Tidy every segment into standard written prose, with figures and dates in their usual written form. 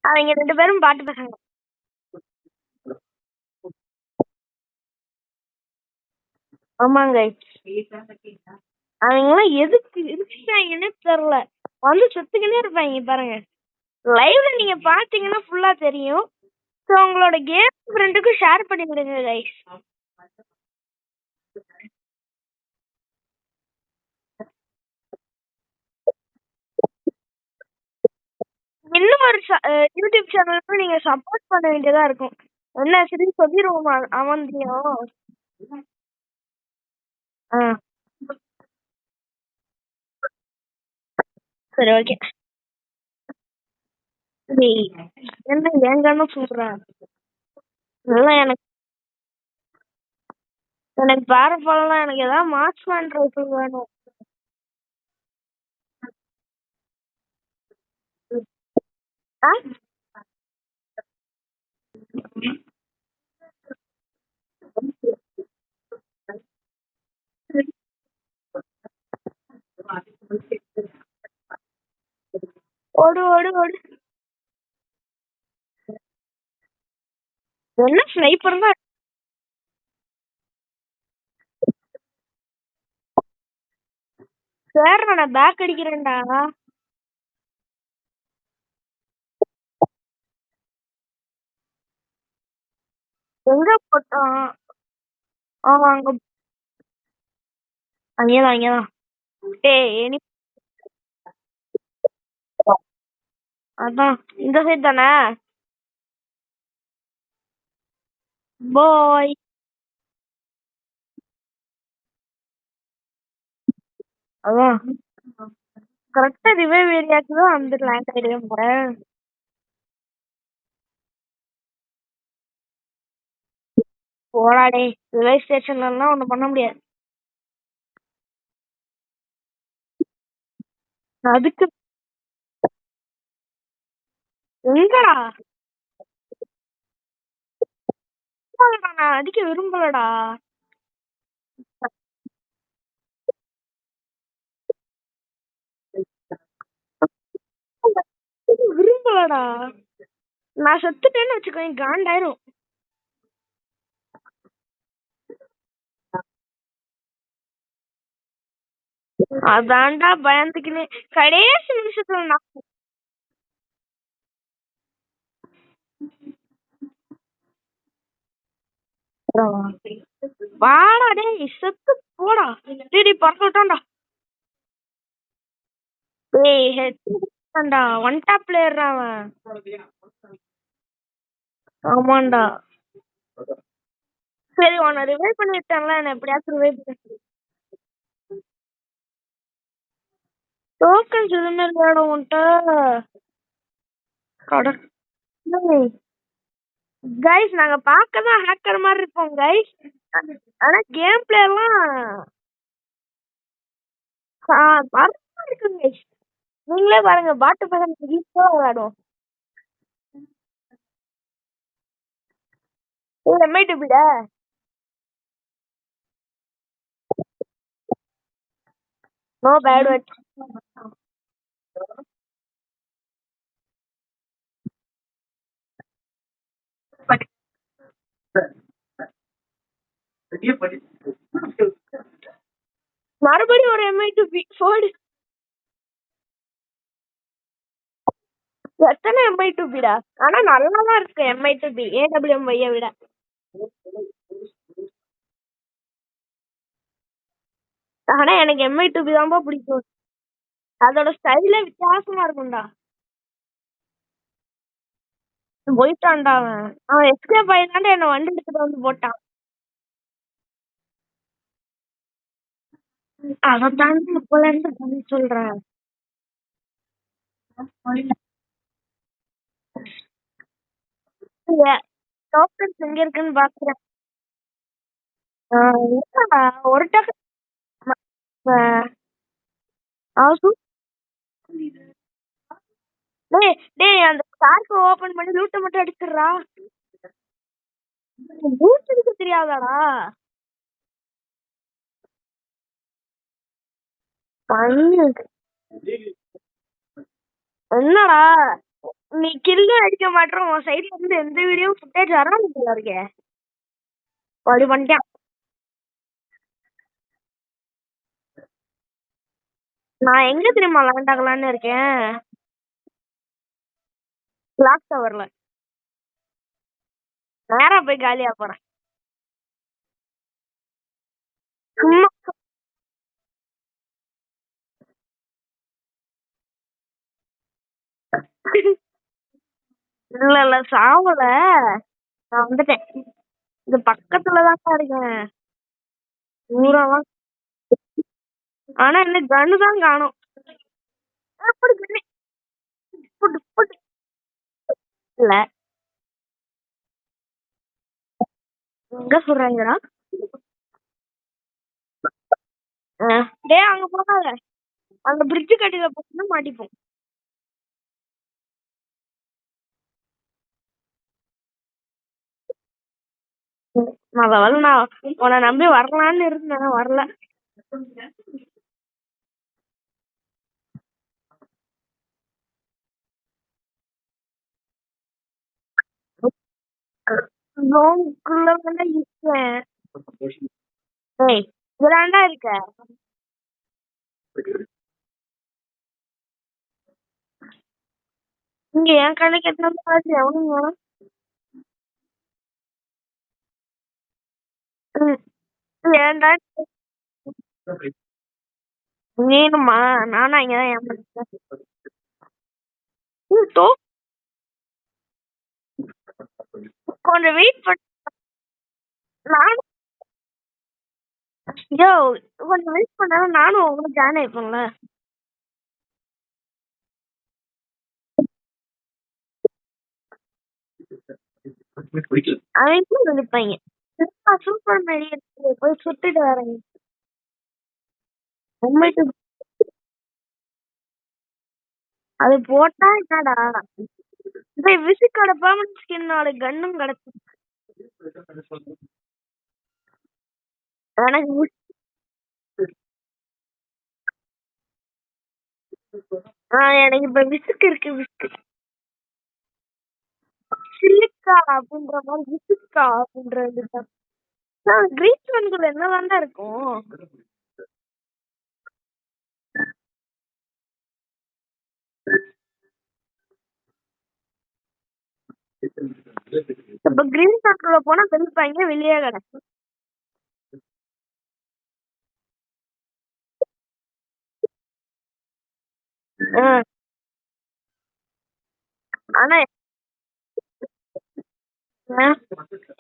அவங்க 2 பேரும் பாட்டு பசங்க. ஆமாங்க. அவங்களாம் எதுக்கு இருக்காங்கன்னே தெரியல. வந்து சுத்திக்கினே இருப்பாங்க பாருங்க. லைவ்ல நீங்க பாத்தீங்கன்னா ஃபுல்லா தெரியும். ஸோ உங்களோட கேம் ஃப்ரெண்டுக்கு ஷேர் பண்ணி விடுங்க கைஸ். இன்னும் ஒரு யூடியூப் சேனலுக்கு நீங்க சப்போர்ட் பண்ண வேண்டியதா இருக்கும். என்ன சரி சொல்லிடுவோமா அவன்தையும்? சரி ஓகே. என்ன ஏங்கன்னு சொல்றேன். எனக்கு எனக்கு பேர போலாம். எனக்கு ஏதாவது மார்க்ஸ்மேன் ட்ரைஃபிள் வேணும். ஆ ஓடு ஓடு ஓடு. என்ன ஸ்னைப்பர் தான். சார் நான் பேக் அடிக்கிறேன்டா. எங்க போட்டான்? அங்க அங்கேதான் அங்கேதான். ஏய் அதான் இந்த சைட் தானே. பாய். அதான் கரெக்டா ரிவைவ் ஏரியாக்கு தான் வந்து லேண்ட் ஆயிடுவேன் போறேன். போடாடே, ரிவைவ் ஸ்டேஷன்ல எல்லாம் ஒண்ணும் பண்ண முடியாது. அதுக்கு எங்கடா? நான் அடிக்க விரும்பலடா. விரும்பலடா. நான் செத்துட்டேன்னு வச்சுக்கோ, காண்டாயிரும். அதான்டா பயந்துக்கினே கடைசி நிமிஷத்துல நான் வாடா டேய், செத்து போடா. டேடி பறக்க விட்டான்டா. டேய் ஹெட்டா ஒன் டாப் பிளேயர் அவன். ஆமாண்டா. சரி உன்னை ரிவைவ் பண்ணி விட்டான்ல, என்ன எப்படியாச்சும் ரிவைவ் பண்ணி. டோக்கன்ஸ் எதுவுமே இல்லையாடா உன்கிட்ட? கைஸ் நாங்க பார்க்கதான் ஹேக்கர் மாதிரி இருப்போம் கைஸ். ஆனா கேம் பிளே எல்லாம் மரமா இருக்கு கைஸ். நீங்களே பாருங்க, பாட்டு பசங்க ஈஸியா விளையாடுவோம். எம்ஐ டுபிடா நோ பேட் வேர்ட். மறுபடியும் ஒரு எம்ஐ டுபி போடு. எத்தனை எம்ஐ டுபிடா? ஆனா நல்லாதான் இருக்கு எம்ஐ டுபி ஏடபிள்யூஎம்ஐ விட. ஆனா எனக்கு எம்ஐ டுபி தான்ப்பா பிடிக்கும். அதோட ஸ்டைலே வித்தியாசமா இருக்கும்டா. போயிட்டான்டா அவன். அவன் எஸ்கேப் ஆயிட்டான்டா, என்ன வண்டி எடுத்துட்டு வந்து போட்டான். அதான் இப்பல இருந்து பண்ணி சொல்றேன். டோக்கன்ஸ் எங்க இருக்குன்னு பாக்குறேன். ஒரு டக்கு டேய் டேய், அந்த ஸ்டார்க் ஓபன் பண்ணி லூட்ட மட்டும் அடிச்சிடுறா. லூட் எடுக்க தெரியாதாடா? பண்ணு. என்னடா நீ கில்லு அடிக்க மாட்டோம். உன் சைட்ல இருந்து எந்த வீடியோ ஃபுட்டேஜ் வராது போல இருக்கே. அப்படி பண்ணிட்டேன். நான் எங்க தெரியுமா லேண்ட் ஆகலான்னு இருக்கேன்? கிளாக் டவர்ல. நேரா போய் காலியா போறேன். சும்மா இல்ல சாவல. நான் வந்துட்டேன். இது பக்கத்துலதான் இருக்கேன். தூரமா. ஆனா என்ன கன்னு தான் காணும். எப்படி கண்ணு? புட்டு புட்டு. இல்ல எங்க சொல்றாங்கடா? டேய் அங்க போகாத. அந்த பிரிட்ஜ் கட்டில போட்டு மாட்டிப்போம். நான் உன்னை நம்பி வரலான்னு இருந்தேன், வரல. ஜோனுக்குள்ள தானே இருக்கேன். ஏய் இதுதான்டா இருக்க. இங்க என் கண்ணுக்கு எத்தனை பாத்து எவனுங்க? ஏன்டா வேணுமா? நானும் அங்கதான் ஏமாந்தேன். கொஞ்சம் வெயிட் பண்ண. நானும் யோ கொஞ்சம் வெயிட் பண்ணா நானும் உங்களுக்கு ஜாயின் ஆயிப்பேன்ல. அவன் நினைப்பாங்க சூப்பர் மேரி போய் சுத்திட்டு வரேன். உண்மைக்கு அது போட்டா என்னடா? விசிக்கோட பெர்மனன்ட் ஸ்கின்னோட கன்னும் கிடைச்சு. எனக்கு எனக்கு இப்ப விசுக்கு இருக்கு. விசுக்கு சில்லிக்கா அப்படின்ற மாதிரி விசுக்கா அப்படின்றது. கிரீன் ஒன்குள்ள என்னதான்டா இருக்கும்? இப்ப கிரீன் சர்க்கிள்ல போனா வெளிப்பாங்க வெளியே கிடக்கும். ஆனா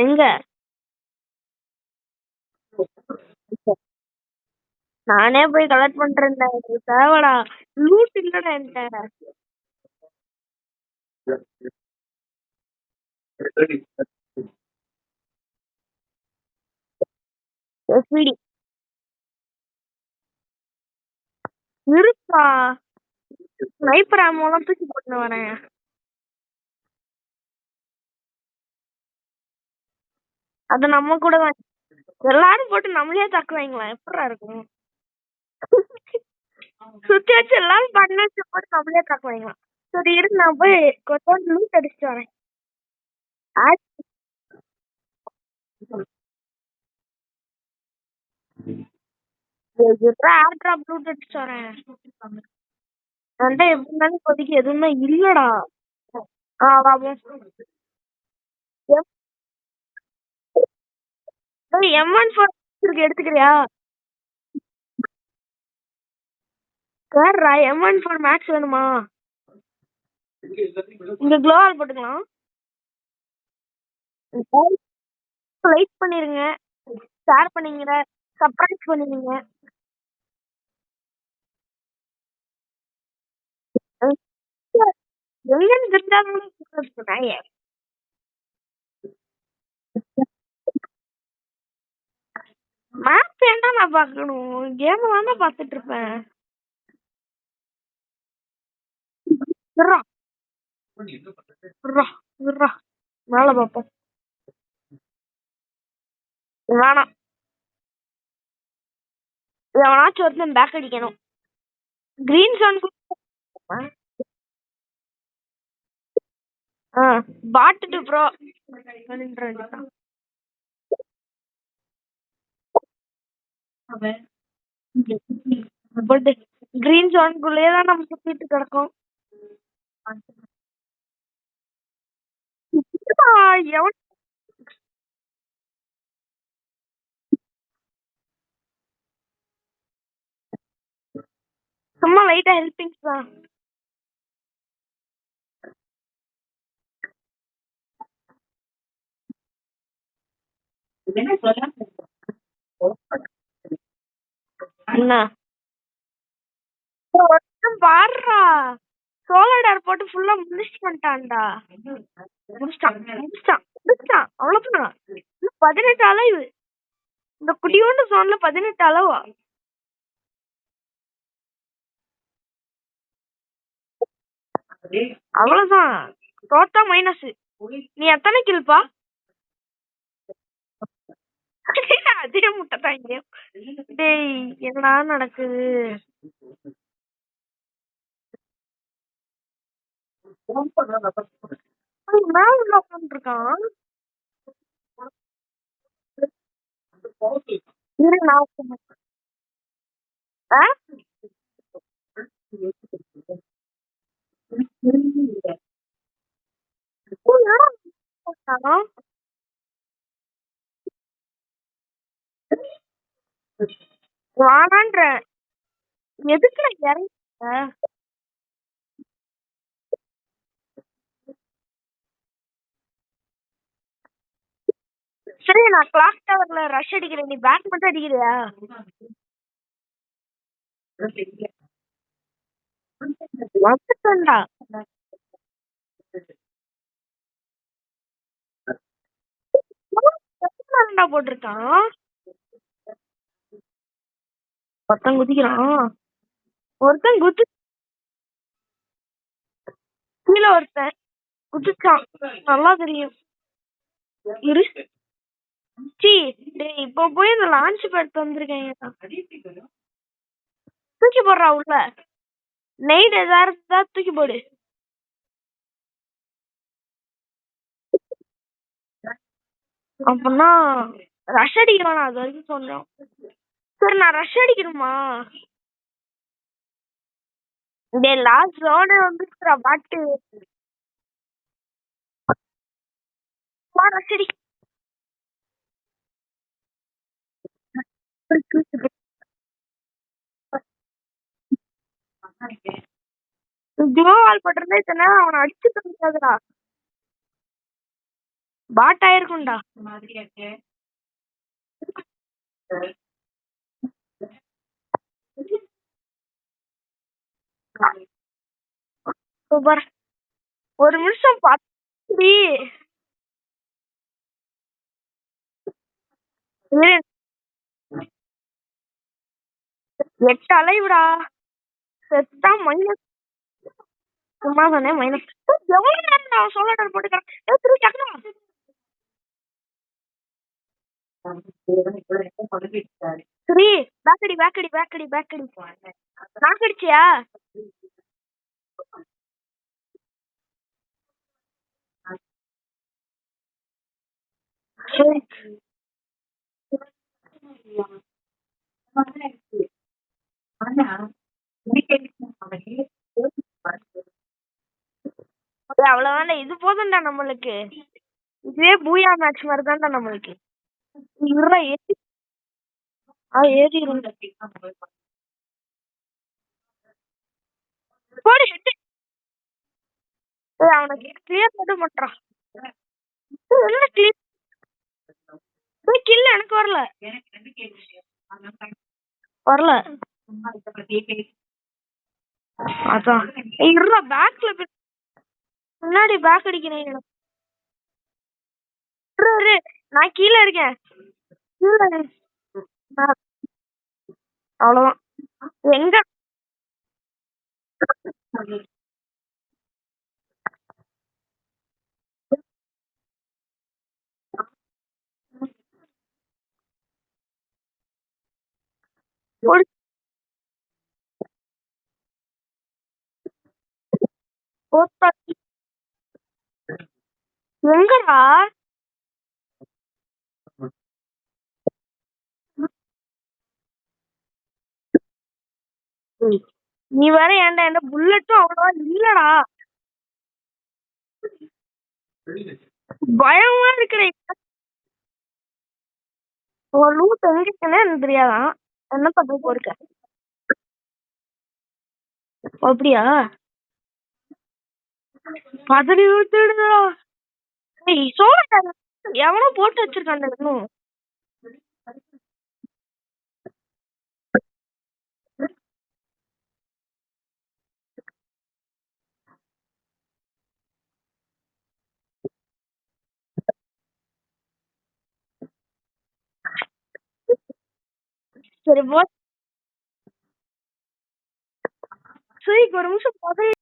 எங்க நானே போய் கலெக்ட் பண்றேன்டா. தேவடா லூட் இல்லடா என்கிட்ட. எஸ்பிடி இருக்கா? ஸ்னைப்பர் ஆமோலாம் தூக்கி போட்டு வரேன். அது நம்ம கூட தான். எல்லாரும் போட்டு நம்மளே தாக்குவாங்களா? எப்படா இருக்கும்? சுத்தி வச்சு எல்லாரும் பண்ண வச்சு போட்டு நம்மளே தாக்குவாங்களாம். சரி இருக்கு, நான் போய் கொஞ்சம் லூட் அடிச்சுட்டு வரேன். ஏர் டிராப் லூட் அடிச்சுட்டு வரேன். என்கிட்ட எப்படி இருந்தாலும் இப்போதைக்கு எதுவுமே இல்லடா. M14 இருக்கு, எடுத்துக்கிறியா? வேறா M14 மேக்ஸ் வேணுமா? இங்க க்ளோவால் போட்டுக்கலாம். லைக் பண்ணிருங்க, ஷேர் பண்ணிங்க, சப்ஸ்கிரைப் பண்ணிருங்க. எங்கன்னு தெரிஞ்சாலும் மேப் ஏன்டா நான் பாக்கணும்? கேம் தானே பாத்துட்டு இருப்பேன். மேல பாப்போம். வேணாம், எவனாச்சும் ஒருத்தன் பேக் அடிக்கணும். கிரீன் சவுண்ட் பாட்டு ப்ரோ கிரீன் ஜோனுக்குள்ளேயே தான் நம்ம சுத்திட்டு கிடக்கோம். எவன் சும்மா லைட்டா ஹெல்பிங்ஸ் தான். என்ன பாடுறா சோலார் போட்டு ஃபுல்லா முடிச்சுட்டான்டா. முடிச்சிட்டான் அவ்வளவுதான். 18 அளவு இந்த குட்டியோண்டு சோன்ல 18 அளவா? அவ்வளவுதான். தோத்தா மைனஸ். நீ எத்தனை கில்பா? அதே முட்டை தாங்க. டேய் என்னடா நடக்குது? மேல உள்ள உட்காந்துருக்கான். இரு நான் வானான்ற எதுக்குல இறங்க? சரி நான் கிளாக் டவர்ல ரஷ் அடிக்கிறேன், நீ பேட் மட்டும் அடிக்கிறியா? வந்துட்டா போட்டிருக்கான். ஒருத்தன் குதிக்கிறான். ஒருத்தன் கீழே ஒருத்தன் குதிச்சான். நல்லா தெரியும். இரு இப்போ போய் இந்த லான்ச் பேட் தந்திருக்கேன். தூக்கி போடுறா உள்ள. நைட் ஏதாவது இருந்தா தூக்கி போடு. அப்படின்னா ரஷ் அடிக்கிறோம், அது வரைக்கும் சொல்றோம். சரி நான் ரஷ் அடிக்கணுமா? லாஸ்ட் ஜோனே வந்துச்சுடா பாட்டு. ரஷ் அடி. ஜோவால் பட்டிருந்தா இத்தனை அவனை அடிச்சு தந்துடாதடா. பாட் ஆயிருக்கும்டா. சூப்பர். ஒரு நிமிஷம் பத்தி 8 அலைவுடா. செத்தா மைனஸ். சும்மா சொன்னேன் மைனஸ். எவ்வளவு நேரம் சோலார் போட்டுக்கிறேன். சரி பேக்கடி பேக்கடி பேக்கடி பேக்கடி நாக்கடிச்சியா? அவ்வளவுதான்டா, இது போதும்டா நம்மளுக்கு. இதுவே பூயா மேட்ச் மாதிரி தான்டா நம்மளுக்கு. ஏறி போடு ஹெட். அவனுக்கு கிளியர் பண்ண மாட்டான். என்ன கிளியர் கில்ல எனக்கு வரல. அதான் இருடா பேக்ல முன்னாடி பேக் அடிக்கிறேன். நான் கீழே இருக்கேன். அவ்வளவுதான். எங்க எங்கடா? நீ வேற ஏன்டா என்கிட்ட புல்லட்டும் அவ்வளவா இல்லடா. பயமா இருக்குடே. உன் லூட் எங்க இருக்குன்னே எனக்கு தெரியாதான். என்ன பண்ண போயிருக்க? அப்படியா? பதறி ஊத்துடுடா. ஏய் சோள எவனோ போட்டு வச்சிருக்கான்டா இன்னும். சரி போ. சரி ஒரு நிமிஷம் பதறி